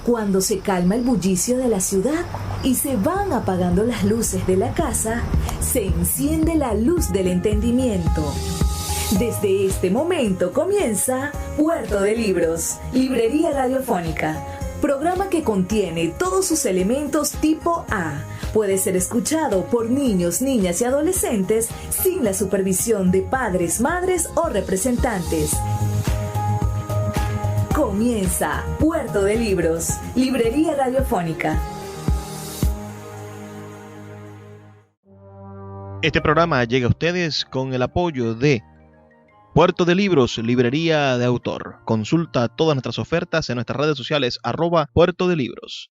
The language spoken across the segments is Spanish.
Cuando se calma el bullicio de la ciudad y se van apagando las luces de la casa, se enciende la luz del entendimiento. Desde este momento comienza Puerto de Libros, Librería Radiofónica, programa que contiene todos sus elementos tipo A. Puede ser escuchado por niños, niñas y adolescentes sin la supervisión de padres, madres o representantes. Comienza Puerto de Libros, Librería Radiofónica. Este programa llega a ustedes con el apoyo de Puerto de Libros, Librería de Autor. Consulta todas nuestras ofertas en nuestras redes sociales @Puerto de Libros.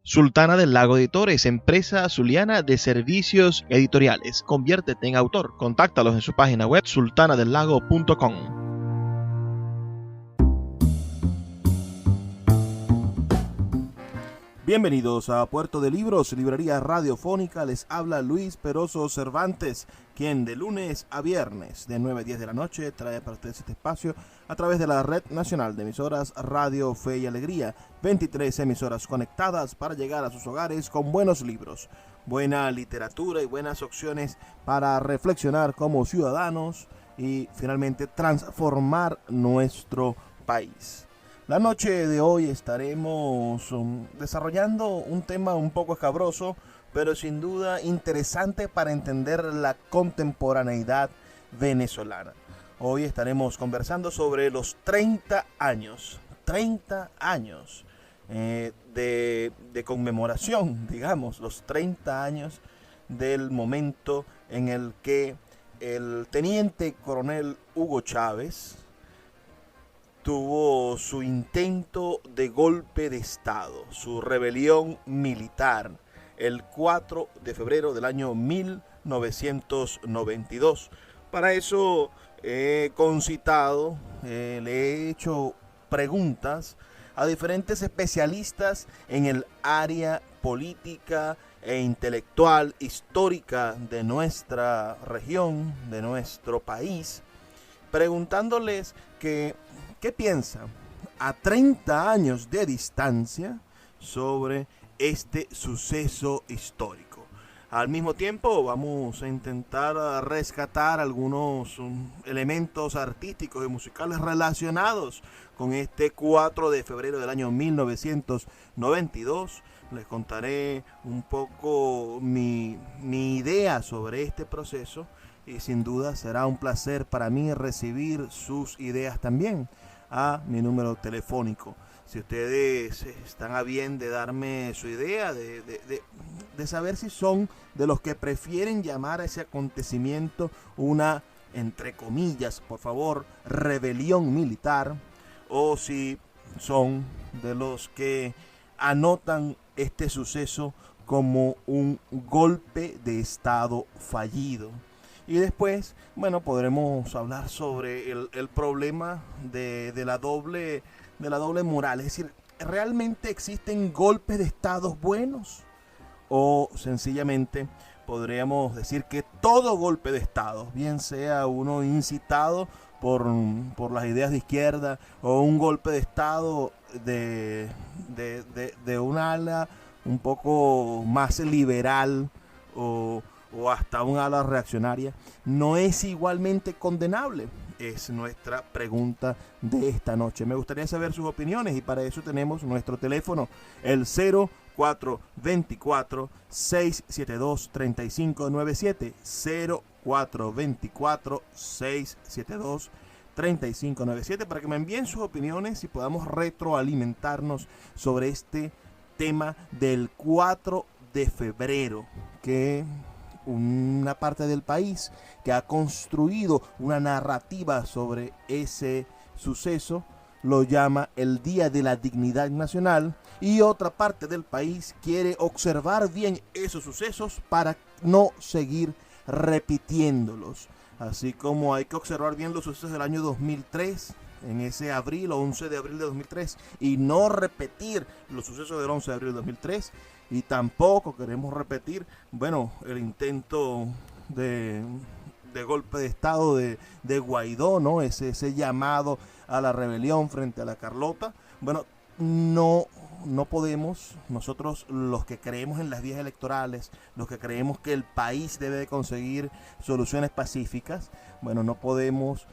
Sultana del Lago Editores, empresa zuliana de servicios editoriales. Conviértete en autor. Contáctalos en su página web sultanadelago.com. Bienvenidos a Puerto de Libros, Librería Radiofónica. Les habla Luis Peroso Cervantes, quien de lunes a viernes de 9 a 10 de la noche trae para ustedes este espacio a través de la Red Nacional de Emisoras Radio Fe y Alegría. 23 emisoras conectadas para llegar a sus hogares con buenos libros, buena literatura y buenas opciones para reflexionar como ciudadanos y finalmente transformar nuestro país. La noche de hoy estaremos desarrollando un tema un poco escabroso, pero sin duda interesante para entender la contemporaneidad venezolana. Hoy estaremos conversando sobre los 30 años de conmemoración, digamos, los 30 años del momento en el que el teniente coronel Hugo Chávez tuvo su intento de golpe de Estado, su rebelión militar, el 4 de febrero del año 1992. Para eso he concitado, le he hecho preguntas a diferentes especialistas en el área política e intelectual histórica de nuestra región, de nuestro país, preguntándoles ¿qué piensan a 30 años de distancia sobre este suceso histórico? Al mismo tiempo vamos a intentar rescatar algunos elementos artísticos y musicales relacionados con este 4 de febrero del año 1992. Les contaré un poco mi idea sobre este proceso y sin duda será un placer para mí recibir sus ideas también a mi número telefónico. Si ustedes están a bien de darme su idea, de saber si son de los que prefieren llamar a ese acontecimiento una, entre comillas, por favor, rebelión militar, o si son de los que anotan este suceso como un golpe de Estado fallido. Y después, bueno, podremos hablar sobre el problema de la doble moral. Es decir, ¿realmente existen golpes de Estado buenos? O sencillamente podríamos decir que todo golpe de Estado, bien sea uno incitado por las ideas de izquierda o un golpe de Estado de un ala un poco más liberal o hasta un ala reaccionaria, ¿no es igualmente condenable? Es nuestra pregunta de esta noche. Me gustaría saber sus opiniones y para eso tenemos nuestro teléfono, el 0424-672-3597, 0424-672-3597, para que me envíen sus opiniones y podamos retroalimentarnos sobre este tema del 4 de febrero, que una parte del país que ha construido una narrativa sobre ese suceso lo llama el Día de la Dignidad Nacional, y otra parte del país quiere observar bien esos sucesos para no seguir repitiéndolos. Así como hay que observar bien los sucesos del año 2003, en ese abril o 11 de abril de 2003, y no repetir los sucesos del 11 de abril de 2003, y tampoco queremos repetir, bueno, el intento de golpe de Estado de Guaidó, ¿no? Ese llamado a la rebelión frente a la Carlota. Bueno, no podemos, nosotros los que creemos en las vías electorales, los que creemos que el país debe de conseguir soluciones pacíficas, bueno, no podemos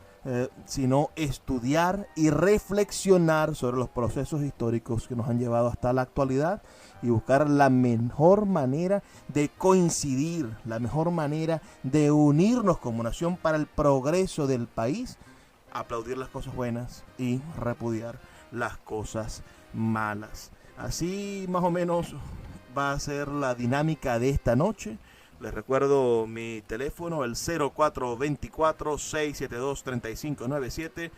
sino estudiar y reflexionar sobre los procesos históricos que nos han llevado hasta la actualidad y buscar la mejor manera de coincidir, la mejor manera de unirnos como nación para el progreso del país, aplaudir las cosas buenas y repudiar las cosas malas. Así más o menos va a ser la dinámica de esta noche. Les recuerdo mi teléfono, el 0424-672-3597,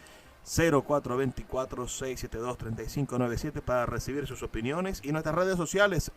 0424-672-3597 para recibir sus opiniones, y nuestras redes sociales,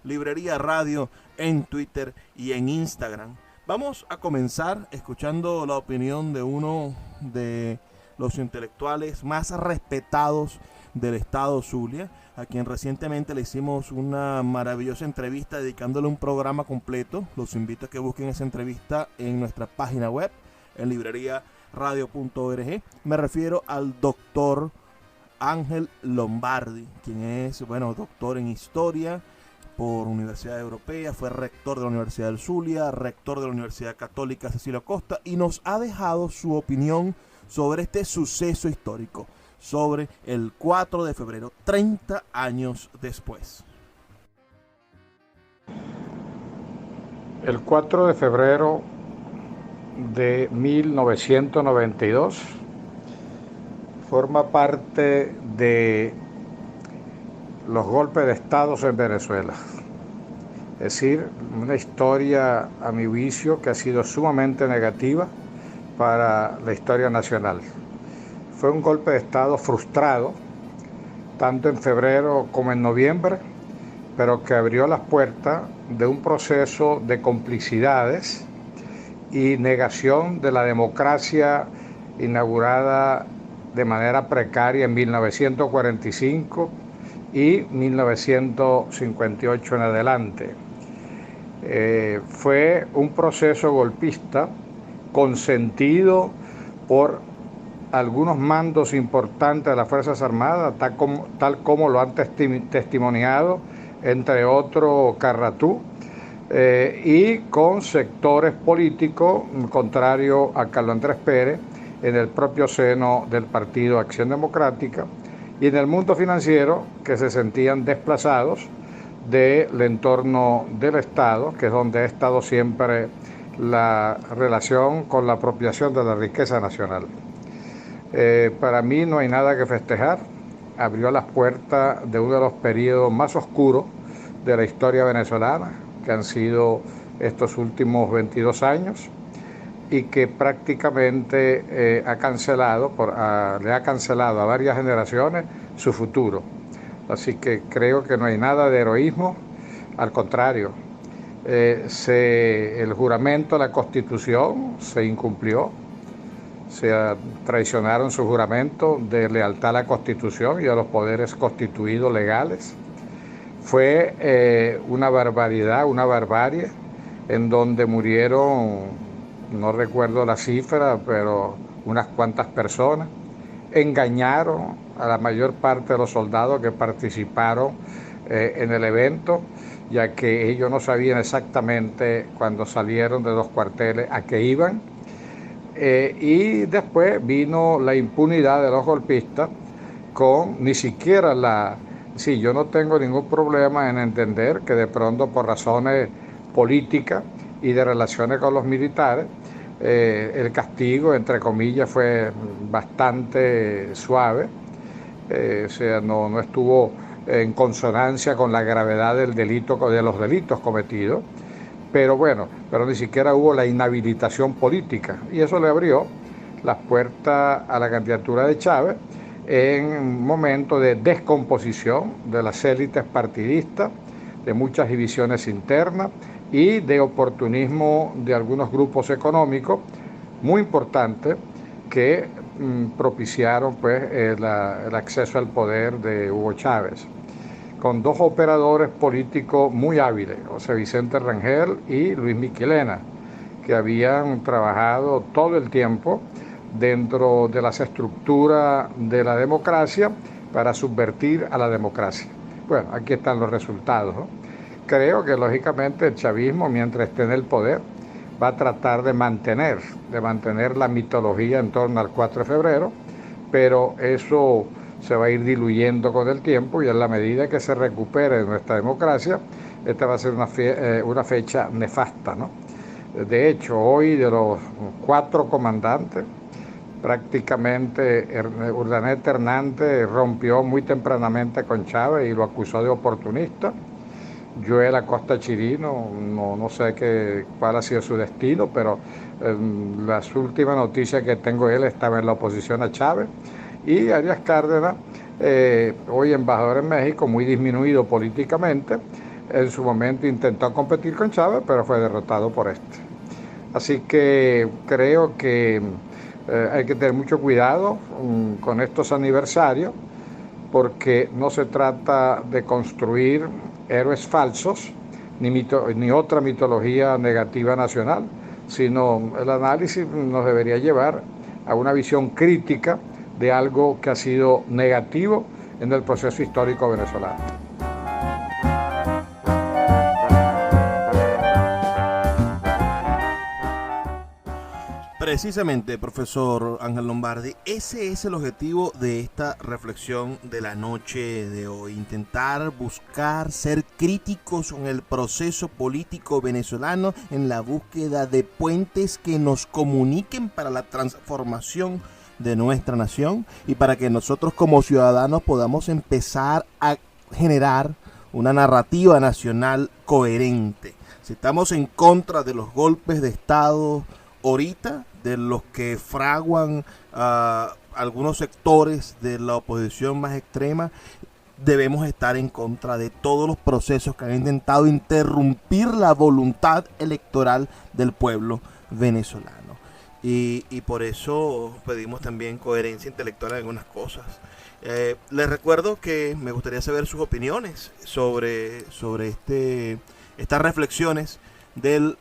@Librería Radio en Twitter y en Instagram. Vamos a comenzar escuchando la opinión de uno de los intelectuales más respetados del estado Zulia, a quien recientemente le hicimos una maravillosa entrevista dedicándole un programa completo. Los invito a que busquen esa entrevista en nuestra página web, en libreriaradio.org. Me refiero al doctor Ángel Lombardi, quien es, doctor en historia por Universidad Europea, fue rector de la Universidad del Zulia, rector de la Universidad Católica Cecilio Acosta, y nos ha dejado su opinión sobre este suceso histórico, sobre el 4 de febrero, 30 años después. El 4 de febrero de 1992 forma parte de los golpes de Estado en Venezuela. Es decir, una historia, a mi juicio, que ha sido sumamente negativa para la historia nacional. Fue un golpe de Estado frustrado, tanto en febrero como en noviembre, pero que abrió las puertas de un proceso de complicidades y negación de la democracia inaugurada de manera precaria en 1945 y 1958 en adelante. Fue un proceso golpista consentido por algunos mandos importantes de las Fuerzas Armadas, tal como lo han testimoniado, entre otros Carratú, y con sectores políticos contrarios a Carlos Andrés Pérez en el propio seno del Partido Acción Democrática, y en el mundo financiero, que se sentían desplazados del entorno del Estado, que es donde ha estado siempre la relación con la apropiación de la riqueza nacional. Para mí no hay nada que festejar. Abrió las puertas de uno de los periodos más oscuros de la historia venezolana, que han sido estos últimos 22 años, y que prácticamente le ha cancelado a varias generaciones su futuro. Así que creo que no hay nada de heroísmo, al contrario. El juramento a la Constitución se incumplió, se traicionaron su juramento de lealtad a la Constitución y a los poderes constituidos legales. Fue una barbaridad, una barbarie, en donde murieron, no recuerdo la cifra, pero unas cuantas personas. Engañaron a la mayor parte de los soldados que participaron en el evento, ya que ellos no sabían exactamente cuando salieron de los cuarteles a qué iban. Y después vino la impunidad de los golpistas con ni siquiera Sí, yo no tengo ningún problema en entender que de pronto por razones políticas y de relaciones con los militares, el castigo, entre comillas, fue bastante suave, no estuvo en consonancia con la gravedad del delito, de los delitos cometidos, pero ni siquiera hubo la inhabilitación política, y eso le abrió las puertas a la candidatura de Chávez en un momento de descomposición de las élites partidistas, de muchas divisiones internas y de oportunismo de algunos grupos económicos muy importantes que propiciaron el acceso al poder de Hugo Chávez, con dos operadores políticos muy hábiles, José Vicente Rangel y Luis Miquelena, que habían trabajado todo el tiempo dentro de las estructuras de la democracia para subvertir a la democracia. Bueno, aquí están los resultados, ¿no? Creo que lógicamente el chavismo, mientras esté en el poder, va a tratar de mantener la mitología en torno al 4 de febrero, pero eso se va a ir diluyendo con el tiempo y en la medida que se recupere nuestra democracia, esta va a ser una fecha nefasta, ¿no? De hecho, hoy de los 4 comandantes, prácticamente Urdaneta Hernández rompió muy tempranamente con Chávez y lo acusó de oportunista. Joel Acosta Chirino, no sé cuál ha sido su destino, pero las últimas noticias que tengo él estaba en la oposición a Chávez. Y Arias Cárdenas, hoy embajador en México, muy disminuido políticamente, en su momento intentó competir con Chávez, pero fue derrotado por este. Así que creo que hay que tener mucho cuidado con estos aniversarios, porque no se trata de construir héroes falsos, ni otra mitología negativa nacional, sino el análisis nos debería llevar a una visión crítica de algo que ha sido negativo en el proceso histórico venezolano. Precisamente, profesor Ángel Lombardi, ese es el objetivo de esta reflexión de la noche de hoy, intentar buscar ser críticos con el proceso político venezolano en la búsqueda de puentes que nos comuniquen para la transformación de nuestra nación y para que nosotros como ciudadanos podamos empezar a generar una narrativa nacional coherente. Si estamos en contra de los golpes de Estado ahorita, de los que fraguan algunos sectores de la oposición más extrema, debemos estar en contra de todos los procesos que han intentado interrumpir la voluntad electoral del pueblo venezolano. Y por eso pedimos también coherencia intelectual en algunas cosas. Les recuerdo que me gustaría saber sus opiniones sobre estas reflexiones del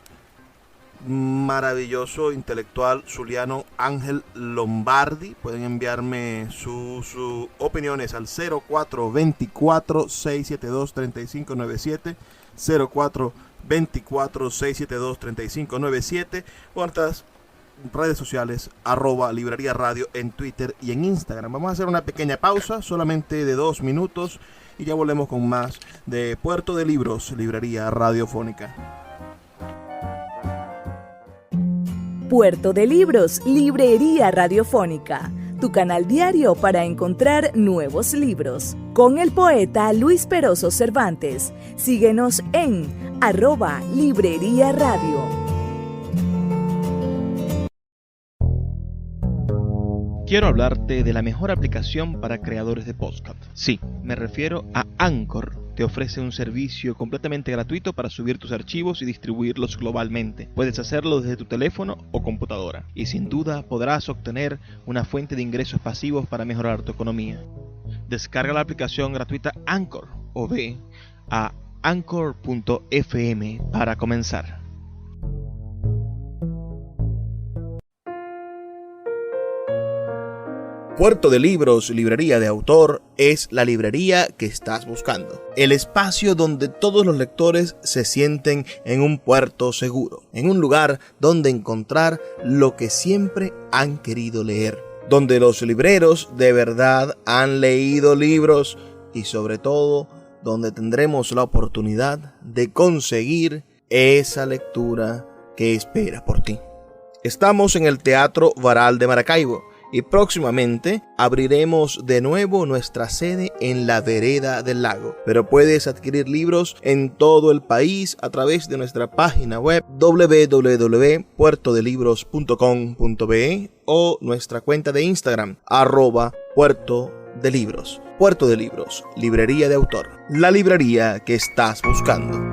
maravilloso intelectual zuliano Ángel Lombardi. Pueden enviarme sus opiniones al 0424-672-3597, 0424-672-3597 o en estas redes sociales @Librería Radio en Twitter y en Instagram. Vamos a hacer una pequeña pausa, solamente de 2 minutos, y ya volvemos con más de Puerto de Libros, Librería Radiofónica. Puerto de Libros, Librería Radiofónica, tu canal diario para encontrar nuevos libros. Con el poeta Luis Peroso Cervantes. Síguenos en @Librería Radio. Quiero hablarte de la mejor aplicación para creadores de podcast. Sí, me refiero a Anchor. Te ofrece un servicio completamente gratuito para subir tus archivos y distribuirlos globalmente. Puedes hacerlo desde tu teléfono o computadora. Y sin duda podrás obtener una fuente de ingresos pasivos para mejorar tu economía. Descarga la aplicación gratuita Anchor o ve a anchor.fm para comenzar. Puerto de Libros, Librería de Autor, es la librería que estás buscando. El espacio donde todos los lectores se sienten en un puerto seguro, en un lugar donde encontrar lo que siempre han querido leer, donde los libreros de verdad han leído libros y sobre todo donde tendremos la oportunidad de conseguir esa lectura que espera por ti. Estamos en el Teatro Varal de Maracaibo y próximamente abriremos de nuevo nuestra sede en la Vereda del Lago. Pero puedes adquirir libros en todo el país a través de nuestra página web www.puertodelibros.com.be o nuestra cuenta de Instagram @puertodelibros. Puerto de Libros, Librería de Autor, la librería que estás buscando.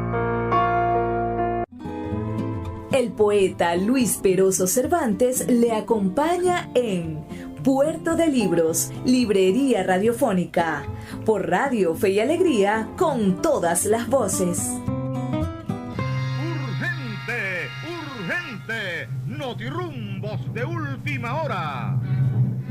El poeta Luis Peroso Cervantes le acompaña en Puerto de Libros, Librería Radiofónica, por Radio Fe y Alegría, con todas las voces. ¡Urgente! ¡Urgente! ¡Notirumbos de última hora!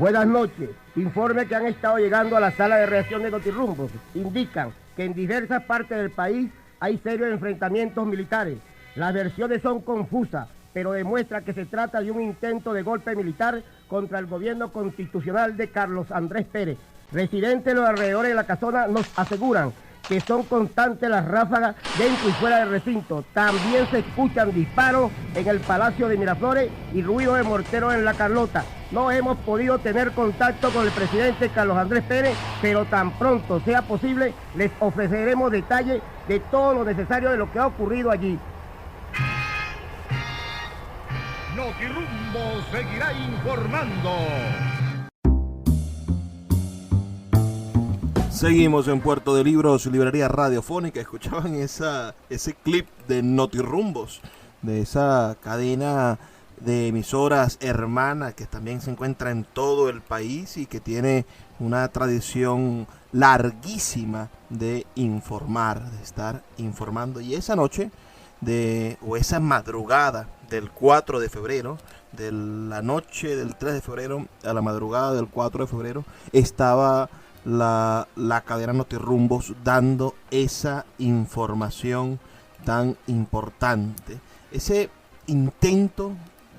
Buenas noches. Informe que han estado llegando a la sala de reacción de Notirrumbos. Indican que en diversas partes del país hay serios enfrentamientos militares. Las versiones son confusas, pero demuestra que se trata de un intento de golpe militar contra el gobierno constitucional de Carlos Andrés Pérez. Residentes de los alrededores de la casona nos aseguran que son constantes las ráfagas dentro y fuera del recinto. También se escuchan disparos en el Palacio de Miraflores y ruido de morteros en La Carlota. No hemos podido tener contacto con el presidente Carlos Andrés Pérez, pero tan pronto sea posible les ofreceremos detalles de todo lo necesario de lo que ha ocurrido allí. Notirumbo seguirá informando. Seguimos en Puerto de Libros, librería radiofónica. Escuchaban ese clip de Notirrumbos, de esa cadena de emisoras hermanas que también se encuentra en todo el país y que tiene una tradición larguísima de informar, de estar informando. Y esa noche, o esa madrugada del 4 de febrero, de la noche del 3 de febrero a la madrugada del 4 de febrero, estaba la cadena Notirrumbos dando esa información tan importante, ese intento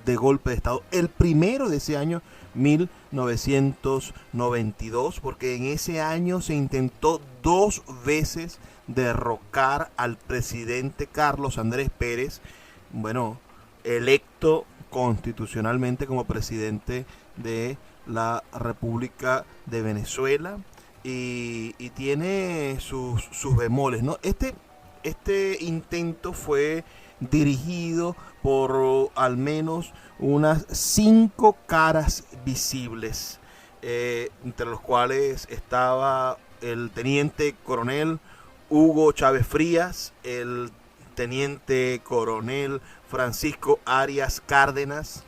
de golpe de Estado, el primero de ese año 1992, porque en ese año se intentó 2 veces derrocar al presidente Carlos Andrés Pérez, bueno, electo constitucionalmente como presidente de la República de Venezuela. Y tiene sus bemoles, ¿no? Este intento fue dirigido por al menos unas 5 caras visibles, entre los cuales estaba el teniente coronel Hugo Chávez Frías, el teniente coronel Francisco Arias Cárdenas,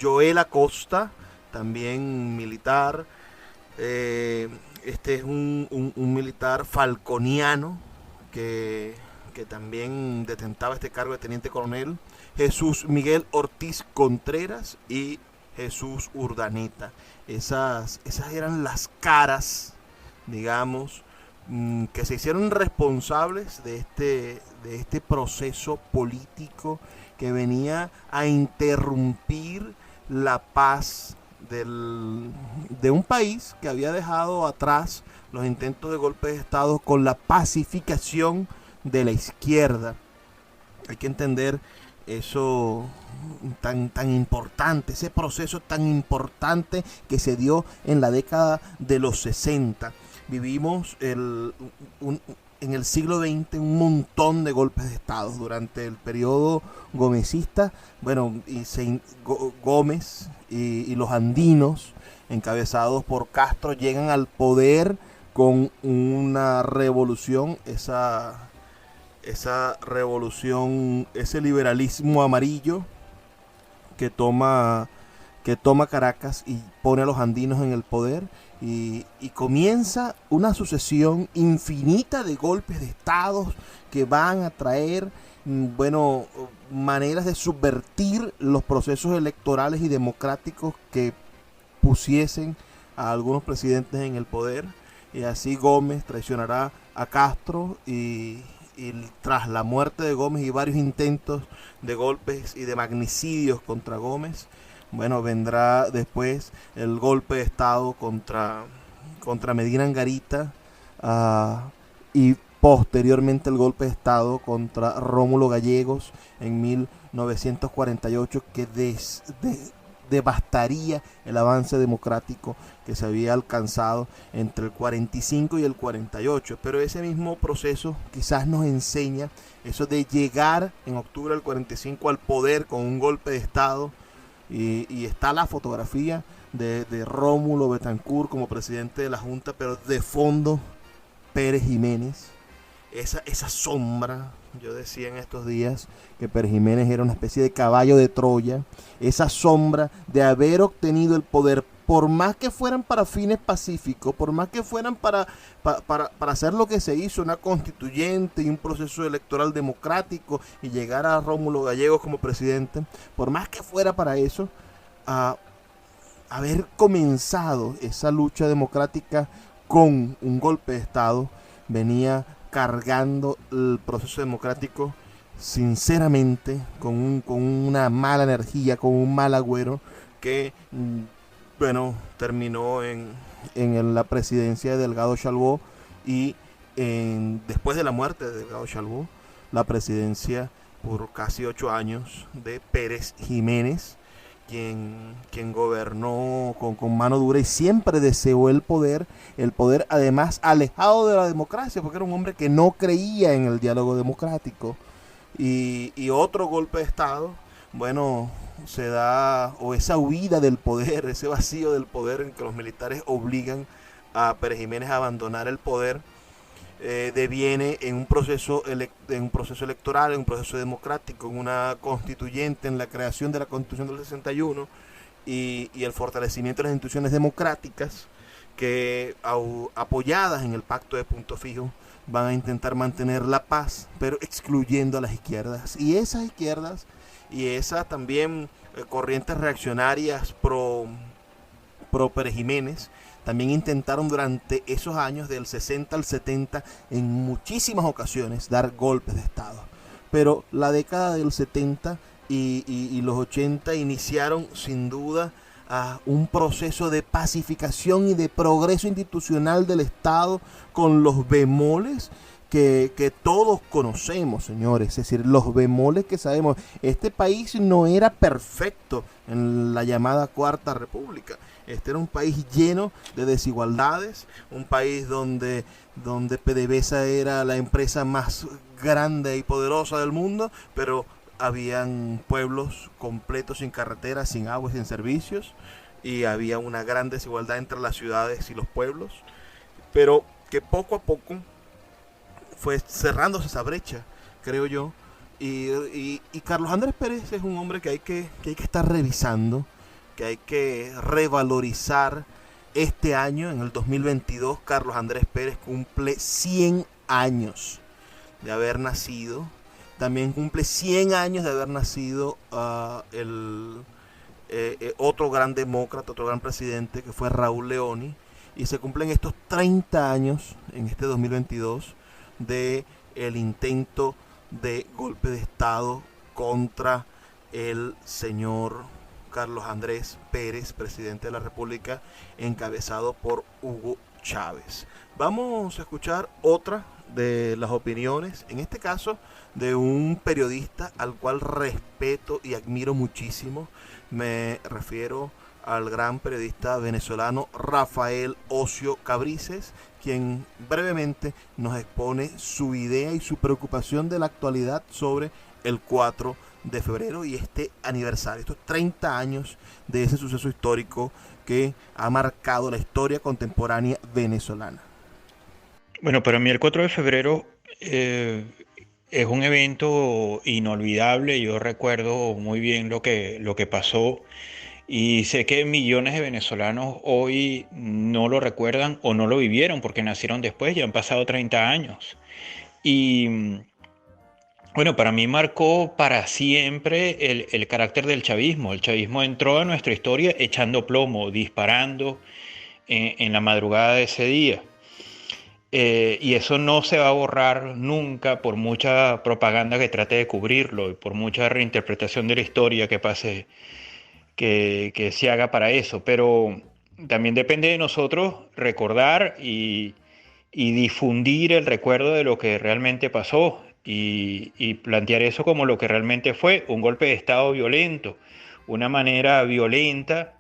Joel Acosta, también militar. Este es un militar falconiano que también detentaba este cargo de teniente coronel, Jesús Miguel Ortiz Contreras y Jesús Urdaneta. Esas eran las caras, digamos, que se hicieron responsables de este proceso político que venía a interrumpir la paz de un país que había dejado atrás los intentos de golpe de Estado con la pacificación de la izquierda. Hay que entender eso tan importante, ese proceso tan importante que se dio en la década de los 60. Vivimos en el siglo XX un montón de golpes de Estado durante el periodo gomecista. Bueno, Gómez y los andinos, encabezados por Castro, llegan al poder con una revolución, esa revolución, ese liberalismo amarillo que toma Caracas y pone a los andinos en el poder, y comienza una sucesión infinita de golpes de Estado que van a traer, bueno, maneras de subvertir los procesos electorales y democráticos que pusiesen a algunos presidentes en el poder. Y así Gómez traicionará a Castro y tras la muerte de Gómez y varios intentos de golpes y de magnicidios contra Gómez, bueno, vendrá después el golpe de Estado contra Medina Angarita, y posteriormente el golpe de Estado contra Rómulo Gallegos en 1948, que devastaría el avance democrático que se había alcanzado entre el 45 y el 48. Pero ese mismo proceso quizás nos enseña eso de llegar en octubre del 45 al poder con un golpe de Estado, y está la fotografía de Rómulo Betancourt como presidente de la Junta, pero de fondo Pérez Jiménez, esa sombra. Yo decía en estos días que Pérez Jiménez era una especie de caballo de Troya, esa sombra de haber obtenido el poder, por más que fueran para fines pacíficos, por más que fueran para hacer lo que se hizo, una constituyente y un proceso electoral democrático, y llegar a Rómulo Gallegos como presidente, por más que fuera para eso, haber comenzado esa lucha democrática con un golpe de Estado, venía cargando el proceso democrático sinceramente con una mala energía, con un mal agüero que, bueno, terminó en la presidencia de Delgado Chalbaud y después de la muerte de Delgado Chalbaud, la presidencia por casi 8 años de Pérez Jiménez, quien gobernó con mano dura y siempre deseó el poder además alejado de la democracia, porque era un hombre que no creía en el diálogo democrático. Y otro golpe de Estado, bueno, se da, o esa huida del poder, ese vacío del poder en que los militares obligan a Pérez Jiménez a abandonar el poder, deviene en un proceso electoral, en un proceso democrático, en una constituyente, en la creación de la Constitución del 61 y el fortalecimiento de las instituciones democráticas que, apoyadas en el Pacto de Punto Fijo, van a intentar mantener la paz, pero excluyendo a las izquierdas. Y esas izquierdas y esas también corrientes reaccionarias pro Pérez Jiménez también intentaron durante esos años del 60 al 70 en muchísimas ocasiones dar golpes de Estado. Pero la década del 70 y los 80 iniciaron sin duda a un proceso de pacificación y de progreso institucional del Estado con los bemoles que todos conocemos, señores. Es decir, los bemoles que sabemos. Este país no era perfecto en la llamada Cuarta República. Este era un país lleno de desigualdades, un país donde PDVSA era la empresa más grande y poderosa del mundo, pero habían pueblos completos sin carreteras, sin agua, sin servicios, y había una gran desigualdad entre las ciudades y los pueblos, pero que poco a poco fue cerrándose esa brecha, creo yo, y Carlos Andrés Pérez es un hombre que hay que estar revisando, que hay que revalorizar. Este año, en el 2022, Carlos Andrés Pérez cumple 100 años de haber nacido. También cumple 100 años de haber nacido otro gran demócrata, otro gran presidente, que fue Raúl Leoni. Y se cumplen estos 30 años, en este 2022, de el intento de golpe de Estado contra el señor Carlos Andrés Pérez, presidente de la República, encabezado por Hugo Chávez. Vamos a escuchar otra de las opiniones, en este caso de un periodista al cual respeto y admiro muchísimo. Me refiero al gran periodista venezolano Rafael Ocio Cabrices, quien brevemente nos expone su idea y su preocupación de la actualidad sobre el 4 de febrero y este aniversario, estos 30 años de ese suceso histórico que ha marcado la historia contemporánea venezolana. Bueno, para mí el 4 de febrero es un evento inolvidable. Yo recuerdo muy bien lo que pasó y sé que millones de venezolanos hoy no lo recuerdan o no lo vivieron porque nacieron después, ya han pasado 30 años. Y bueno, para mí marcó para siempre el carácter del chavismo. El chavismo entró a nuestra historia echando plomo, disparando en la madrugada de ese día. Y eso no se va a borrar nunca por mucha propaganda que trate de cubrirlo y por mucha reinterpretación de la historia que pase, que se haga para eso. Pero también depende de nosotros recordar y difundir el recuerdo de lo que realmente pasó y plantear eso como lo que realmente fue, un golpe de Estado violento, una manera violenta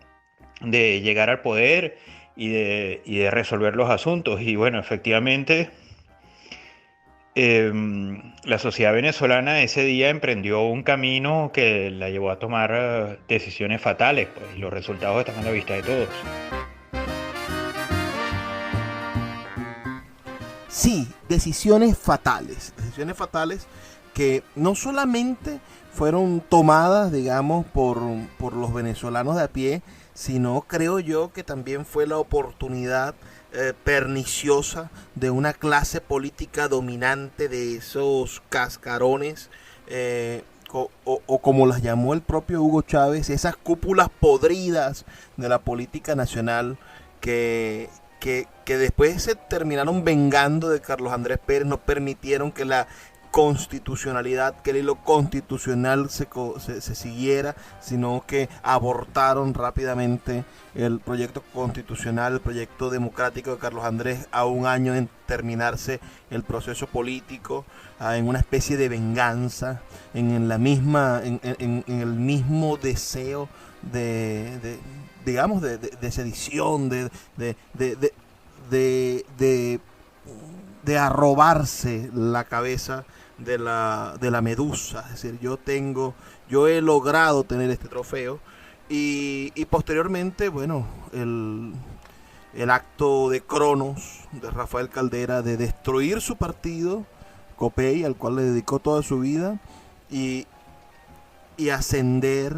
de llegar al poder y de resolver los asuntos. Y bueno, efectivamente, la sociedad venezolana ese día emprendió un camino que la llevó a tomar decisiones fatales, pues, y los resultados están a la vista de todos. Sí, decisiones fatales que no solamente fueron tomadas, digamos, por los venezolanos de a pie, sino creo yo que también fue la oportunidad perniciosa de una clase política dominante, de esos cascarones o como las llamó el propio Hugo Chávez, esas cúpulas podridas de la política nacional que después se terminaron vengando de Carlos Andrés Pérez, no permitieron que la constitucionalidad, que el hilo constitucional se siguiera, sino que abortaron rápidamente el proyecto constitucional, el proyecto democrático de Carlos Andrés, a un año de terminarse el proceso político, en una especie de venganza, en el mismo deseo de sedición, de arrobarse la cabeza de la medusa. Es decir, yo he logrado tener este trofeo, y posteriormente, bueno, el acto de Cronos de Rafael Caldera de destruir su partido, COPEI, al cual le dedicó toda su vida, y ascender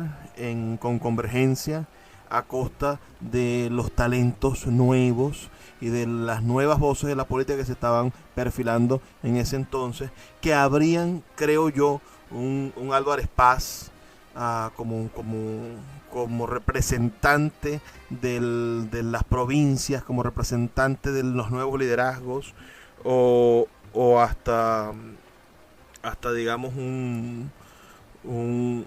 con Convergencia a costa de los talentos nuevos y de las nuevas voces de la política que se estaban perfilando en ese entonces, que habrían, creo yo, un Álvarez Paz como representante de las provincias, como representante de los nuevos liderazgos, o hasta digamos un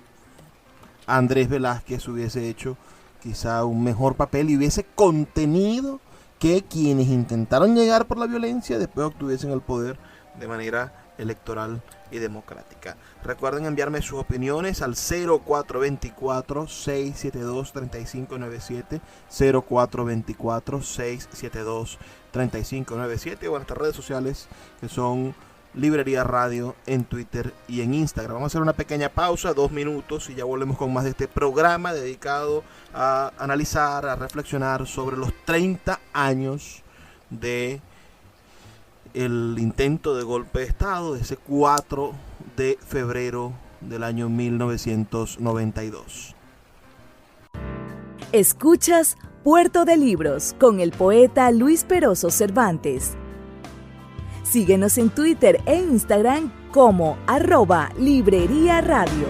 Andrés Velázquez hubiese hecho quizá un mejor papel y hubiese contenido que quienes intentaron llegar por la violencia después obtuviesen el poder de manera electoral y democrática. Recuerden enviarme sus opiniones al 0424-672-3597, 0424-672-3597, o en nuestras redes sociales, que son Librería Radio en Twitter y en Instagram. Vamos a hacer una pequeña pausa, 2 minutos, y ya volvemos con más de este programa dedicado a analizar, a reflexionar sobre los 30 años de el intento de golpe de Estado, de ese 4 de febrero del año 1992. Escuchas Puerto de Libros con el poeta Luis Peroso Cervantes. Síguenos en Twitter e Instagram como @Librería Radio.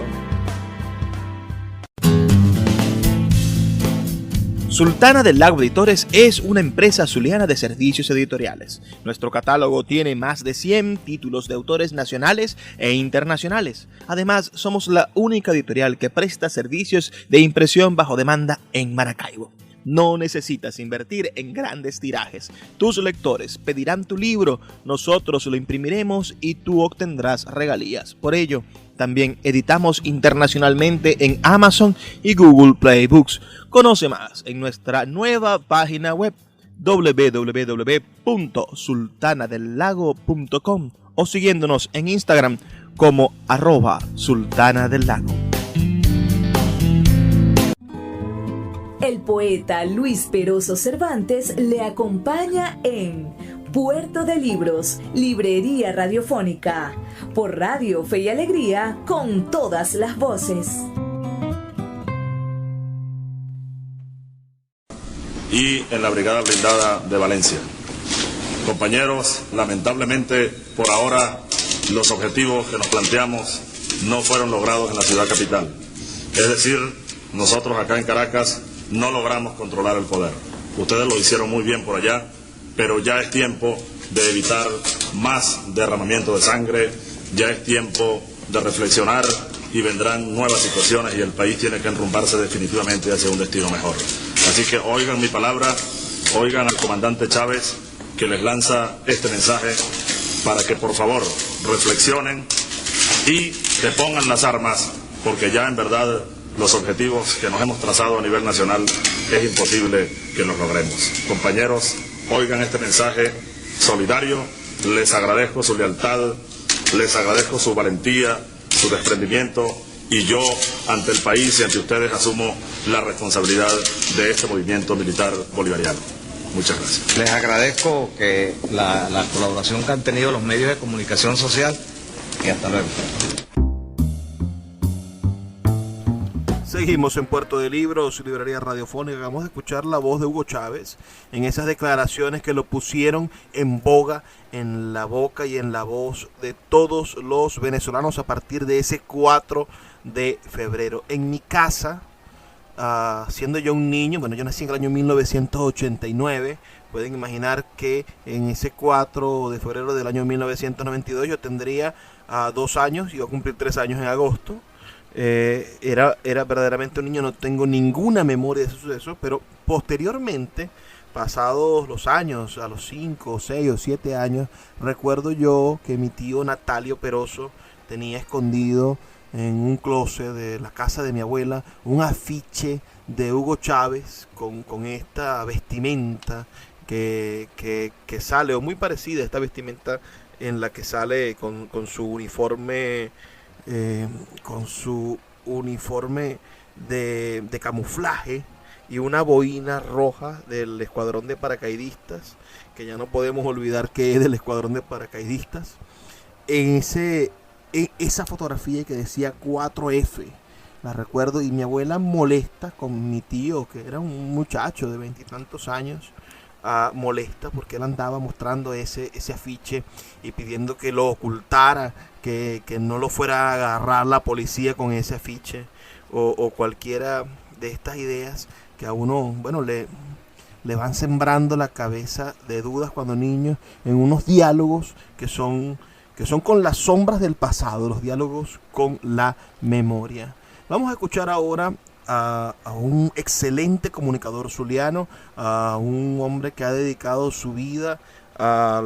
Sultana del Lago Editores es una empresa zuliana de servicios editoriales. Nuestro catálogo tiene más de 100 títulos de autores nacionales e internacionales. Además, somos la única editorial que presta servicios de impresión bajo demanda en Maracaibo. No necesitas invertir en grandes tirajes. Tus lectores pedirán tu libro, nosotros lo imprimiremos y tú obtendrás regalías. Por ello, también editamos internacionalmente en Amazon y Google Play Books. Conoce más en nuestra nueva página web www.sultanadelago.com o siguiéndonos en Instagram como @sultanadelago. El poeta Luis Peroso Cervantes le acompaña en Puerto de Libros, Librería Radiofónica, por Radio Fe y Alegría, con todas las voces. Y en la Brigada Blindada de Valencia. Compañeros, lamentablemente por ahora los objetivos que nos planteamos no fueron logrados en la ciudad capital. Es decir, nosotros acá en Caracas no logramos controlar el poder. Ustedes lo hicieron muy bien por allá, pero ya es tiempo de evitar más derramamiento de sangre, ya es tiempo de reflexionar y vendrán nuevas situaciones y el país tiene que enrumbarse definitivamente hacia un destino mejor. Así que oigan mi palabra, oigan al comandante Chávez que les lanza este mensaje para que por favor reflexionen y se pongan las armas, porque ya en verdad los objetivos que nos hemos trazado a nivel nacional es imposible que los logremos. Compañeros, oigan este mensaje solidario, les agradezco su lealtad, les agradezco su valentía, su desprendimiento, y yo ante el país y ante ustedes asumo la responsabilidad de este movimiento militar bolivariano. Muchas gracias. Les agradezco que la colaboración que han tenido los medios de comunicación social, y hasta luego. Seguimos en Puerto de Libros, librería radiofónica. Acabamos de escuchar la voz de Hugo Chávez en esas declaraciones que lo pusieron en boga, en la boca y en la voz de todos los venezolanos a partir de ese 4 de febrero. En mi casa, siendo yo un niño, bueno, yo nací en el año 1989, pueden imaginar que en ese 4 de febrero del año 1992 yo tendría 2 años, iba a cumplir 3 años en agosto. Era verdaderamente un niño, no tengo ninguna memoria de ese suceso, pero posteriormente, pasados los años, a los 5, 6 o 7 años, recuerdo yo que mi tío Natalio Peroso tenía escondido en un closet de la casa de mi abuela un afiche de Hugo Chávez con esta vestimenta que sale, o muy parecida a esta vestimenta en la que sale con su uniforme de camuflaje y una boina roja del escuadrón de paracaidistas, que ya no podemos olvidar que es del escuadrón de paracaidistas. En esa fotografía que decía 4F, la recuerdo, y mi abuela molesta con mi tío, que era un muchacho de 20 y tantos años, molesta porque él andaba mostrando ese afiche y pidiendo que lo ocultara, que no lo fuera a agarrar la policía con ese afiche o cualquiera de estas ideas que a uno, bueno, le van sembrando la cabeza de dudas cuando niño, en unos diálogos que son con las sombras del pasado, los diálogos con la memoria. Vamos a escuchar ahora a un excelente comunicador zuliano, a un hombre que ha dedicado su vida a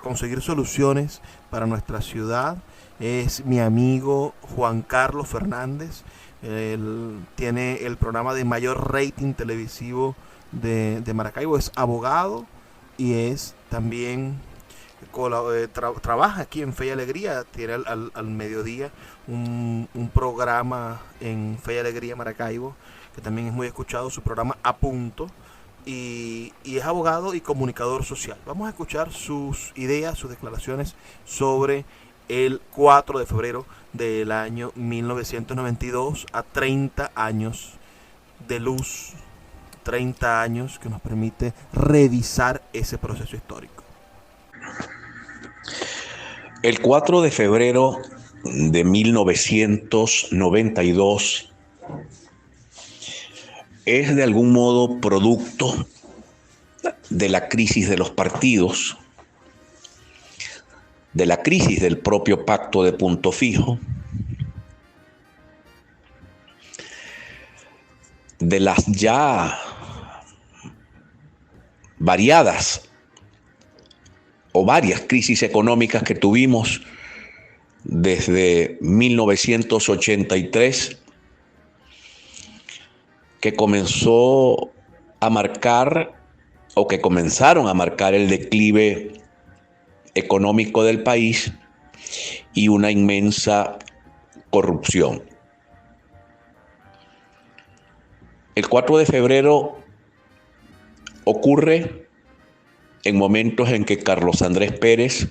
conseguir soluciones para nuestra ciudad. Es mi amigo Juan Carlos Fernández. Él tiene el programa de mayor rating televisivo de Maracaibo. Es abogado y es también trabaja aquí en Fe y Alegría. Tiene al mediodía un programa en Fe y Alegría Maracaibo, que también es muy escuchado, su programa A Punto, y es abogado y comunicador social. Vamos a escuchar sus ideas, sus declaraciones sobre el 4 de febrero del año 1992, a 30 años de luz, 30 años que nos permite revisar ese proceso histórico. El 4 de febrero de 1992 es de algún modo producto de la crisis de los partidos, de la crisis del propio pacto de Punto Fijo, de las ya variadas o varias crisis económicas que tuvimos desde 1983, que comenzó a marcar o que comenzaron a marcar el declive económico del país y una inmensa corrupción. El 4 de febrero ocurre en momentos en que Carlos Andrés Pérez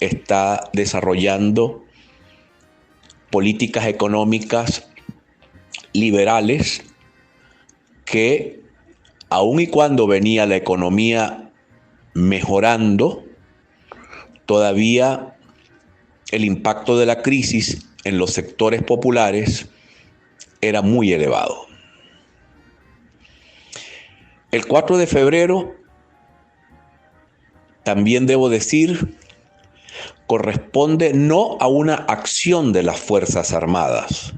está desarrollando políticas económicas liberales que, aun y cuando venía la economía mejorando, todavía el impacto de la crisis en los sectores populares era muy elevado. El 4 de febrero, también debo decir, corresponde no a una acción de las Fuerzas Armadas,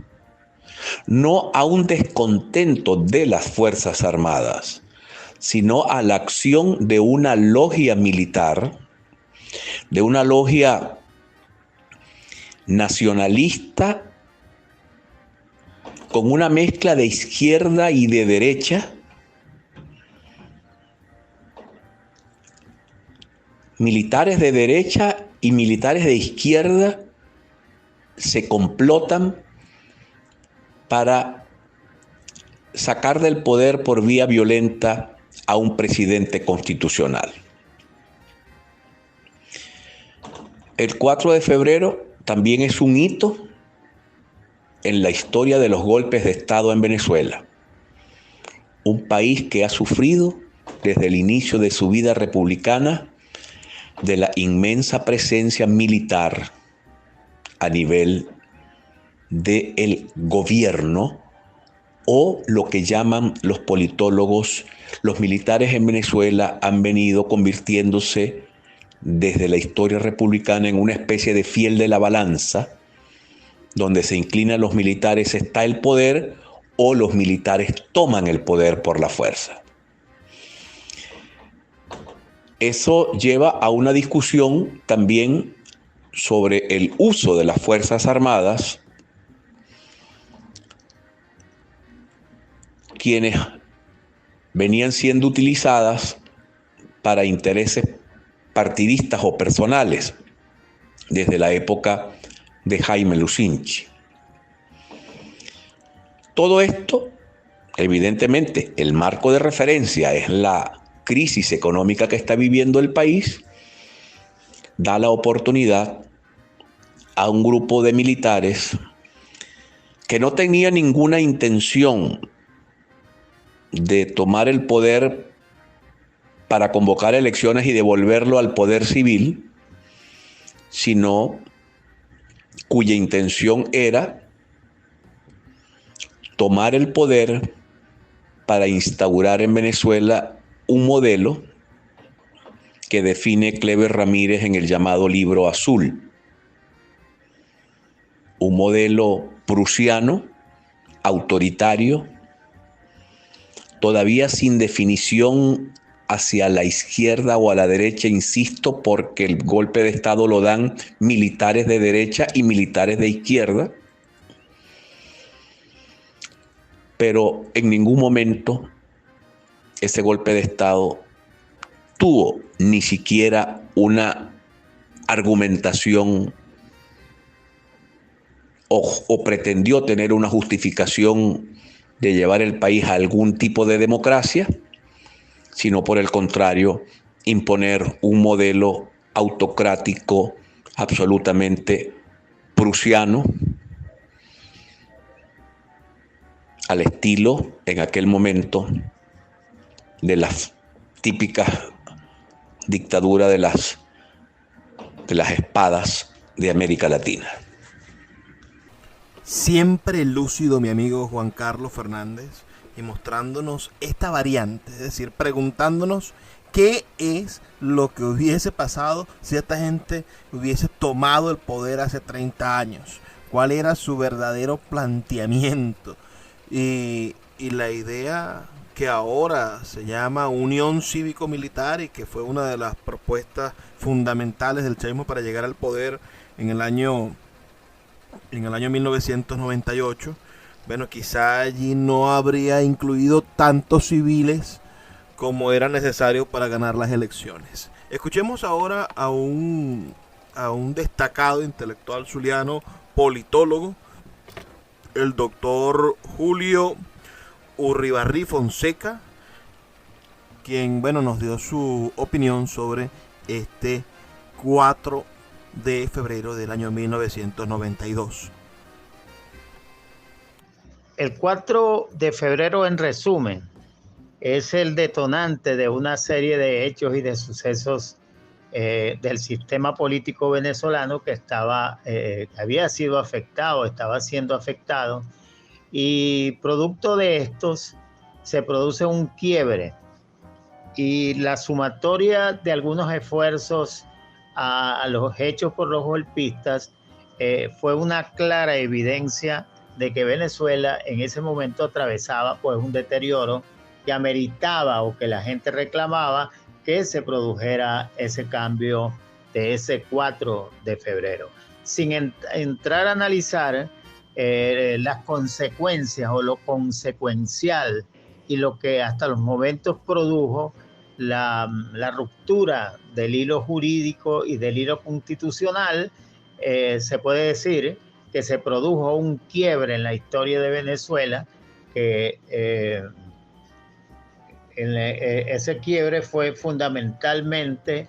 no a un descontento de las Fuerzas Armadas, sino a la acción de una logia militar, de una logia nacionalista con una mezcla de izquierda y de derecha, militares de derecha y militares de izquierda se complotan para sacar del poder por vía violenta a un presidente constitucional. El 4 de febrero también es un hito en la historia de los golpes de Estado en Venezuela. Un país que ha sufrido desde el inicio de su vida republicana de la inmensa presencia militar a nivel del gobierno, o lo que llaman los politólogos, los militares en Venezuela han venido convirtiéndose desde la historia republicana en una especie de fiel de la balanza, donde se inclinan los militares está el poder o los militares toman el poder por la fuerza. Eso lleva a una discusión también sobre el uso de las Fuerzas Armadas, quienes venían siendo utilizadas para intereses partidistas o personales desde la época de Jaime Lucinchi. Todo esto, evidentemente, el marco de referencia es la crisis económica que está viviendo el país, da la oportunidad a un grupo de militares que no tenía ninguna intención de tomar el poder para convocar elecciones y devolverlo al poder civil, sino cuya intención era tomar el poder para instaurar en Venezuela un modelo que define Cleber Ramírez en el llamado Libro Azul. Un modelo prusiano, autoritario, todavía sin definición hacia la izquierda o a la derecha, insisto, porque el golpe de Estado lo dan militares de derecha y militares de izquierda, pero en ningún momento ese golpe de Estado tuvo ni siquiera una argumentación o pretendió tener una justificación de llevar el país a algún tipo de democracia, sino por el contrario, imponer un modelo autocrático absolutamente prusiano, al estilo en aquel momento de las típicas dictaduras de las espadas de América Latina. Siempre lúcido mi amigo Juan Carlos Fernández y mostrándonos esta variante, es decir, preguntándonos qué es lo que hubiese pasado si esta gente hubiese tomado el poder hace 30 años, cuál era su verdadero planteamiento y la idea que ahora se llama Unión Cívico-Militar y que fue una de las propuestas fundamentales del chavismo para llegar al poder en el año 1998. Bueno, quizá allí no habría incluido tantos civiles como era necesario para ganar las elecciones. Escuchemos ahora a un destacado intelectual zuliano, politólogo, el doctor Julio Urribarri Fonseca, quien, bueno, nos dio su opinión sobre este 4 de febrero del año 1992. El 4 de febrero, en resumen, es el detonante de una serie de hechos y de sucesos del sistema político venezolano que había sido afectado, estaba siendo afectado, y producto de estos se produce un quiebre y la sumatoria de algunos esfuerzos a los hechos por los golpistas fue una clara evidencia de que Venezuela en ese momento atravesaba pues un deterioro que ameritaba o que la gente reclamaba que se produjera ese cambio de ese 4 de febrero. Sin entrar a analizar las consecuencias o lo consecuencial y lo que hasta los momentos produjo la ruptura del hilo jurídico y del hilo constitucional, se puede decir que se produjo un quiebre en la historia de Venezuela, que ese quiebre fue fundamentalmente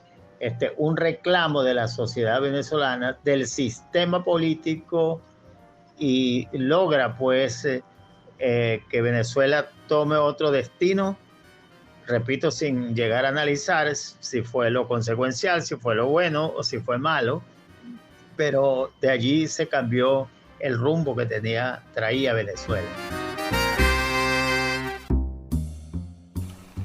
un reclamo de la sociedad venezolana, del sistema político y logra pues que Venezuela tome otro destino, repito, sin llegar a analizar si fue lo consecuencial, si fue lo bueno o si fue malo, pero de allí se cambió el rumbo que traía Venezuela.